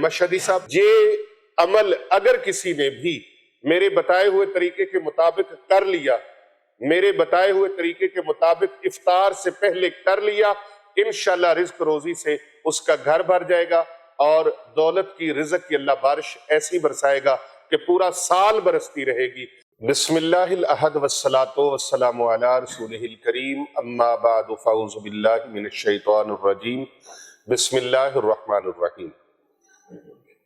مشہدی صاحب، یہ عمل اگر کسی نے بھی میرے بتائے ہوئے طریقے کے مطابق کر لیا، میرے بتائے ہوئے طریقے کے مطابق افطار سے پہلے کر لیا، انشاءاللہ رزق روزی سے اس کا گھر بھر جائے گا، اور دولت کی، رزق کی اللہ بارش ایسی برسائے گا کہ پورا سال برستی رہے گی۔ بسم اللہ الاحد والصلاة والسلام علی رسولہ الکریم، اما بعد فاعوذ باللہ من الشیطان الرجیم، بسم اللہ الرحمن الرحیم۔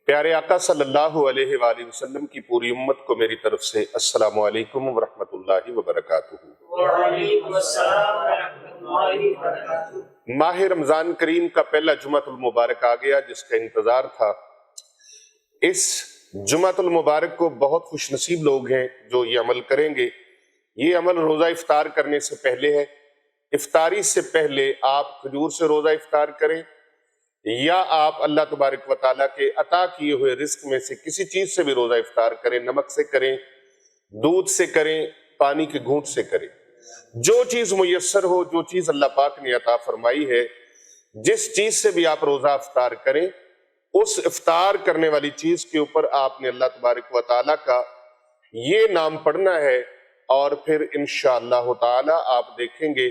پیارے آقا صلی اللہ علیہ وآلہ وسلم کی پوری امت کو میری طرف سے السلام علیکم ورحمۃ اللہ وبرکاتہ۔ وعلیکم السلام ورحمۃ اللہ وبرکاتہ۔ ماہ رمضان کریم کا پہلا جمعۃ المبارک آ گیا، جس کا انتظار تھا۔ اس جمعۃ المبارک کو بہت خوش نصیب لوگ ہیں جو یہ عمل کریں گے۔ یہ عمل روزہ افطار کرنے سے پہلے ہے۔ افطاری سے پہلے آپ کھجور سے روزہ افطار کریں، یا آپ اللہ تبارک و تعالیٰ کے عطا کیے ہوئے رزق میں سے کسی چیز سے بھی روزہ افطار کریں، نمک سے کریں، دودھ سے کریں، پانی کے گھونٹ سے کریں، جو چیز میسر ہو، جو چیز اللہ پاک نے عطا فرمائی ہے، جس چیز سے بھی آپ روزہ افطار کریں، اس افطار کرنے والی چیز کے اوپر آپ نے اللہ تبارک و تعالیٰ کا یہ نام پڑھنا ہے، اور پھر انشاءاللہ تعالیٰ آپ دیکھیں گے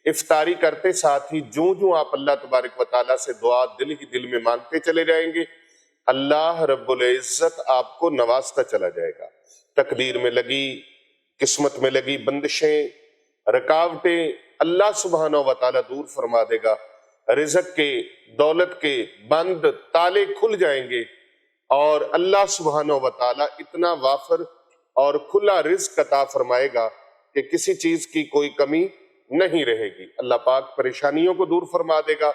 افطاری کرتے ساتھ ہی جوں آپ اللہ تبارک و تعالیٰ سے دعا دل ہی دل میں مانگتے چلے جائیں گے، اللہ رب العزت آپ کو نوازتا چلا جائے گا۔ تقدیر میں لگی، قسمت میں لگی بندشیں، رکاوٹیں اللہ سبحانہ و تعالیٰ دور فرما دے گا، رزق کے، دولت کے بند تالے کھل جائیں گے، اور اللہ سبحانہ و تعالیٰ اتنا وافر اور کھلا رزق عطا فرمائے گا کہ کسی چیز کی کوئی کمی نہیں رہے گی۔ اللہ پاک پریشانیوں کو دور فرما دے گا۔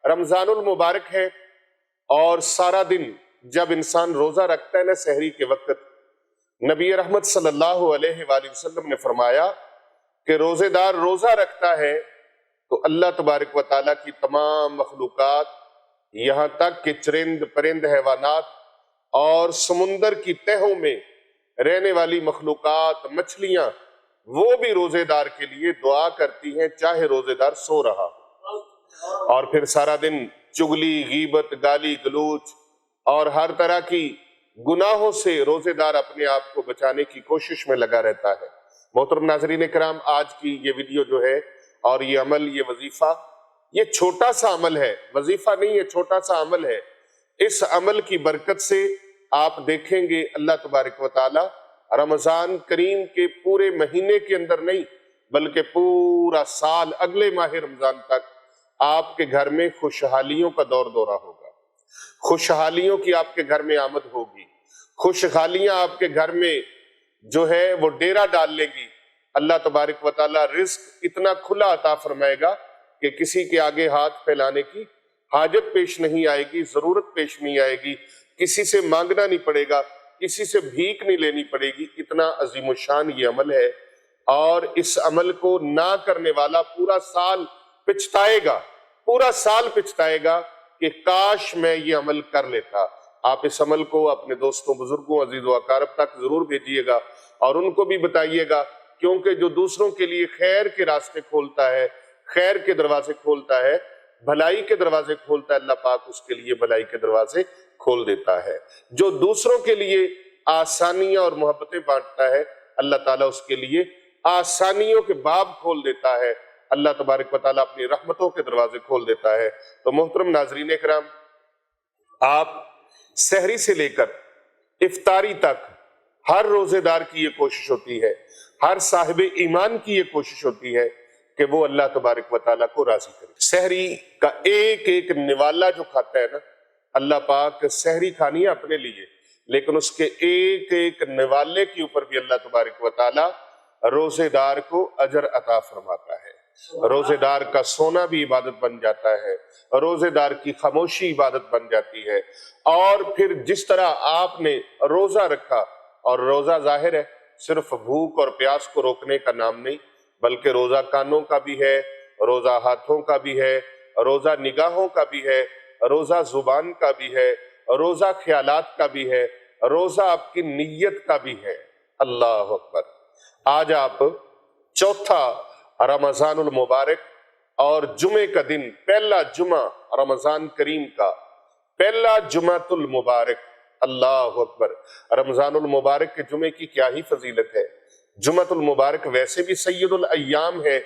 رمضان المبارک ہے، اور سارا دن جب انسان روزہ رکھتا ہے نا، سحری کے وقت، نبی رحمت صلی اللہ علیہ وآلہ وسلم نے فرمایا کہ روزے دار روزہ رکھتا ہے تو اللہ تبارک و تعالیٰ کی تمام مخلوقات، یہاں تک کہ چرند پرند حیوانات اور سمندر کی تہوں میں رہنے والی مخلوقات، مچھلیاں، وہ بھی روزے دار کے لیے دعا کرتی ہیں، چاہے روزے دار سو رہا ہو۔ اور پھر سارا دن چگلی، غیبت، گالی گلوچ اور ہر طرح کی گناہوں سے روزے دار اپنے آپ کو بچانے کی کوشش میں لگا رہتا ہے۔ محترم ناظرین کرام، آج کی یہ ویڈیو جو ہے اور یہ عمل، یہ وظیفہ، یہ چھوٹا سا عمل ہے، وظیفہ نہیں ہے، چھوٹا سا عمل ہے۔ اس عمل کی برکت سے آپ دیکھیں گے اللہ تبارک و تعالی رمضان کریم کے پورے مہینے کے اندر نہیں، بلکہ پورا سال، اگلے ماہ رمضان تک آپ کے گھر میں خوشحالیوں کا دور دورہ ہوگا، خوشحالیوں کی آپ کے گھر میں آمد ہوگی، خوشحالیاں آپ کے گھر میں جو ہے وہ ڈیرا ڈال لے گی۔ اللہ تبارک و تعالی رزق اتنا کھلا عطا فرمائے گا کہ کسی کے آگے ہاتھ پھیلانے کی حاجت پیش نہیں آئے گی، ضرورت پیش نہیں آئے گی، کسی سے مانگنا نہیں پڑے گا، کسی سے بھیک نہیں لینی پڑے گی۔ اتنا عظیم الشان یہ عمل ہے، اور اس عمل کو نہ کرنے والا پورا سال پچھتائے گا، پورا سال پچھتائے گا کہ کاش میں یہ عمل کر لیتا۔ آپ اس عمل کو اپنے دوستوں، بزرگوں، عزیز و اقارب تک ضرور بھیجیے گا، اور ان کو بھی بتائیے گا، کیونکہ جو دوسروں کے لیے خیر کے راستے کھولتا ہے، خیر کے دروازے کھولتا ہے، بھلائی کے دروازے کھولتا ہے، اللہ پاک اس کے لیے بھلائی کے دروازے کھول دیتا ہے۔ جو دوسروں کے لیے آسانیاں اور محبتیں بانٹتا ہے، اللہ تعالیٰ اس کے لیے آسانیوں کے باب کھول دیتا ہے، اللہ تبارک و تعالیٰ اپنی رحمتوں کے دروازے کھول دیتا ہے۔ تو محترم ناظرین کرام، آپ سحری سے لے کر افطاری تک ہر روزے دار کی یہ کوشش ہوتی ہے، ہر صاحب ایمان کی یہ کوشش ہوتی ہے کہ وہ اللہ تبارک و تعالیٰ کو راضی کرے۔ سحری کا ایک ایک نوالا جو کھاتا ہے نا، اللہ پاک سحری کھانی ہے اپنے لیے، لیکن اس کے ایک ایک نوالے کے اوپر بھی اللہ تبارک و تعالیٰ روزے دار کو اجر عطا فرماتا ہے۔ روزے دار کا سونا بھی عبادت بن جاتا ہے، روزے دار کی خاموشی عبادت بن جاتی ہے۔ اور پھر جس طرح آپ نے روزہ رکھا، اور روزہ ظاہر ہے صرف بھوک اور پیاس کو روکنے کا نام نہیں، بلکہ روزہ کانوں کا بھی ہے، روزہ ہاتھوں کا بھی ہے، روزہ نگاہوں کا بھی ہے، روزہ زبان کا بھی ہے، روزہ خیالات کا بھی ہے، روزہ آپ کی نیت کا بھی ہے۔ اللہ اکبر۔ آج آپ چوتھا رمضان المبارک اور جمعے کا دن، پہلا جمعہ رمضان کریم کا، پہلا جمعۃ المبارک، اللہ اکبر، رمضان المبارک کے جمعے کی کیا ہی فضیلت ہے۔ جمعۃ المبارک ویسے بھی سید الایام ہے،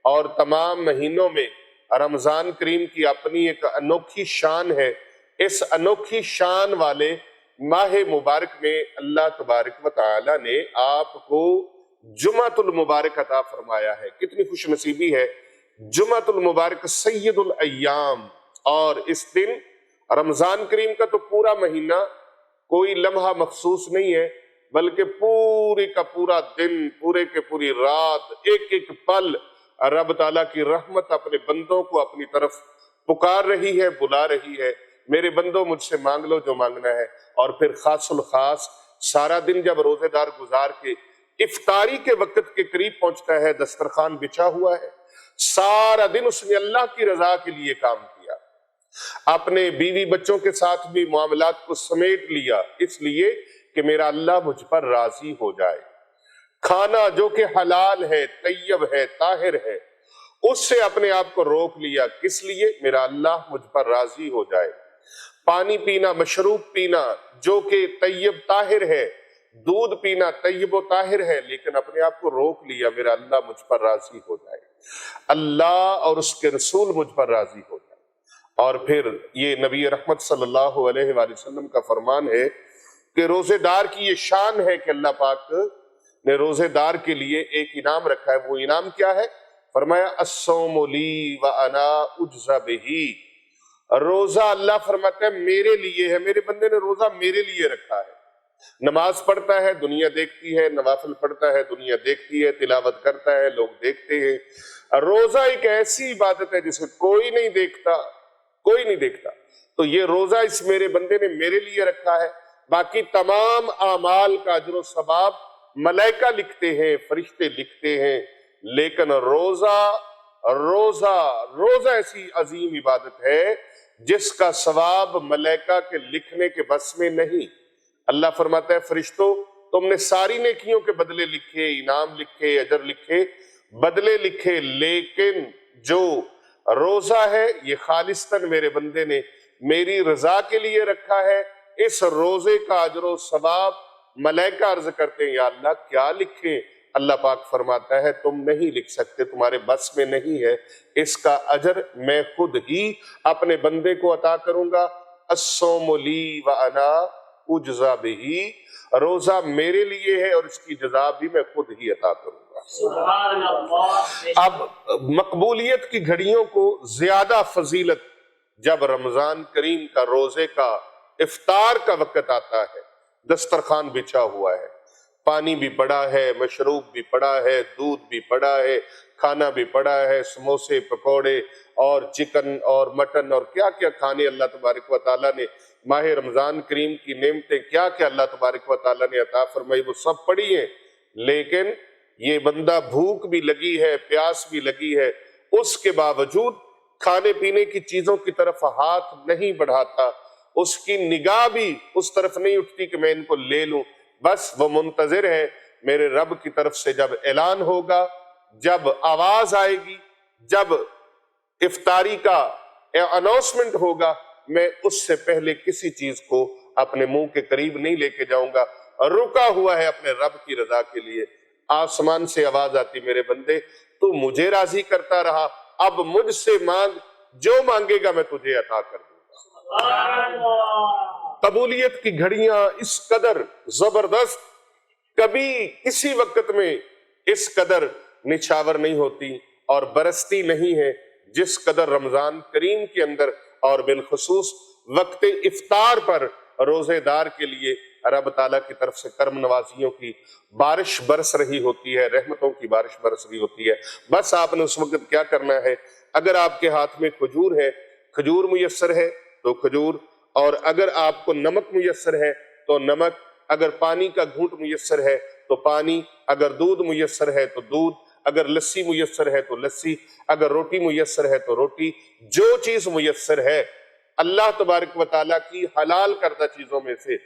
اور تمام مہینوں میں رمضان کریم کی اپنی ایک انوکھی شان ہے۔ اس انوکھی شان والے ماہ مبارک میں اللہ تبارک و تعالی نے آپ کو جمعۃ المبارک عطا فرمایا ہے۔ کتنی خوش نصیبی ہے، جمعۃ المبارک سید الایام، اور اس دن رمضان کریم کا تو پورا مہینہ کوئی لمحہ مخصوص نہیں ہے، بلکہ پورے کا پورا دن، پورے کے پوری رات، ایک ایک پل رب تعالیٰ کی رحمت اپنے بندوں کو اپنی طرف پکار رہی ہے، بلا رہی ہے۔ میرے بندوں مجھ سے مانگ لو جو مانگنا ہے۔ اور پھر خاص الخاص سارا دن جب روزے دار گزار کے افطاری کے وقت کے قریب پہنچتا ہے، دسترخوان بچھا ہوا ہے، سارا دن اس نے اللہ کی رضا کے لیے کام کیا، اپنے بیوی بچوں کے ساتھ بھی معاملات کو سمیٹ لیا، اس لیے کہ میرا اللہ مجھ پر راضی ہو جائے۔ کھانا جو کہ حلال ہے، طیب ہے، طاہر ہے، اس سے اپنے آپ کو روک لیا، کس لیے؟ میرا اللہ مجھ پر راضی ہو جائے۔ پانی پینا، مشروب پینا جو کہ طیب طاہر ہے، دودھ پینا طیب و طاہر ہے، لیکن اپنے آپ کو روک لیا، میرا اللہ مجھ پر راضی ہو جائے، اللہ اور اس کے رسول مجھ پر راضی ہو جائے۔ اور پھر یہ نبی رحمت صلی اللہ علیہ وآلہ وسلم کا فرمان ہے کہ روزے دار کی یہ شان ہے کہ اللہ پاک نے روزے دار کے لیے ایک انعام رکھا ہے۔ وہ انعام کیا ہے؟ فرمایا الصوم لی وانا اجزی بہ، روزہ اللہ فرماتا ہے میرے لیے ہے، میرے بندے نے روزہ میرے لیے رکھا ہے۔ نماز پڑھتا ہے، دنیا دیکھتی ہے، نوافل پڑھتا ہے، دنیا دیکھتی ہے، تلاوت کرتا ہے، لوگ دیکھتے ہیں۔ روزہ ایک ایسی عبادت ہے جسے کوئی نہیں دیکھتا، کوئی نہیں دیکھتا، تو یہ روزہ اس میرے بندے نے میرے لیے رکھا ہے۔ باقی تمام اعمال کا اجر و ثواب ملائکہ لکھتے ہیں، فرشتے لکھتے ہیں، لیکن روزہ ایسی عظیم عبادت ہے جس کا ثواب ملائکہ کے لکھنے کے بس میں نہیں۔ اللہ فرماتا ہے فرشتوں تم نے ساری نیکیوں کے بدلے لکھے، انعام لکھے، اجر لکھے، بدلے لکھے، لیکن جو روزہ ہے یہ خالصتاً میرے بندے نے میری رضا کے لیے رکھا ہے۔ اس روزے کا اجر و ثواب ملائکہ عرض کرتے ہیں یا اللہ کیا لکھیں؟ اللہ پاک فرماتا ہے تم نہیں لکھ سکتے، تمہارے بس میں نہیں ہے، اس کا اجر میں خود ہی اپنے بندے کو عطا کروں گا۔ الصوم لی وانا اجزی بہ، روزہ میرے لیے ہے اور اس کی جزا بھی میں خود ہی عطا کروں گا۔ سبحان اللہ۔ اب مقبولیت کی گھڑیوں کو زیادہ فضیلت جب رمضان کریم کا روزے کا افطار کا وقت آتا ہے، دسترخوان بچھا ہوا ہے، پانی بھی پڑا ہے، مشروب بھی پڑا ہے، دودھ بھی پڑا ہے، کھانا بھی پڑا ہے، سموسے پکوڑے اور چکن اور مٹن اور کیا کیا کھانے اللہ تبارک و تعالیٰ نے ماہ رمضان کریم کی نعمتیں کیا کیا اللہ تبارک و تعالیٰ نے عطا فرمائی وہ سب پڑی ہیں، لیکن یہ بندہ بھوک بھی لگی ہے، پیاس بھی لگی ہے، اس کے باوجود کھانے پینے کی چیزوں کی طرف ہاتھ نہیں بڑھاتا، اس کی نگاہ بھی اس طرف نہیں اٹھتی کہ میں ان کو لے لوں، بس وہ منتظر ہے میرے رب کی طرف سے جب اعلان ہوگا، جب آواز آئے گی، جب افطاری کا اناؤنسمنٹ ہوگا، میں اس سے پہلے کسی چیز کو اپنے منہ کے قریب نہیں لے کے جاؤں گا، رکا ہوا ہے اپنے رب کی رضا کے لیے۔ آسمان سے آواز آتی میرے بندے تو مجھے راضی کرتا رہا، اب مجھ سے مانگ، جو مانگے گا میں تجھے عطا کر دوں گا۔ سبحان اللہ۔ قبولیت کی گھڑیاں اس قدر زبردست کبھی کسی وقت میں اس قدر نچھاور نہیں ہوتی اور برستی نہیں ہے جس قدر رمضان کریم کے اندر، اور بالخصوص وقت افطار پر روزے دار کے لیے رب تعالیٰ کی طرف سے کرم نوازیوں کی بارش برس رہی ہوتی ہے، رحمتوں کی بارش برس رہی ہوتی ہے۔ بس آپ نے اس وقت کیا کرنا ہے، اگر آپ کے ہاتھ میں کھجور ہے، کھجور میسر ہے تو کھجور، اور اگر آپ کو نمک میسر ہے تو نمک، اگر پانی کا گھونٹ میسر ہے تو پانی، اگر دودھ میسر ہے تو دودھ، اگر لسی میسر ہے تو لسی، اگر روٹی میسر ہے تو روٹی، جو چیز میسر ہے اللہ تبارک و تعالیٰ کی حلال کردہ چیزوں میں سے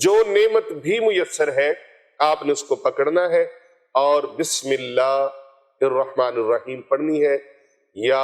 جو نعمت بھی میسر ہے، آپ نے اس کو پکڑنا ہے اور بسم اللہ الرحمن الرحیم پڑھنی ہے، یا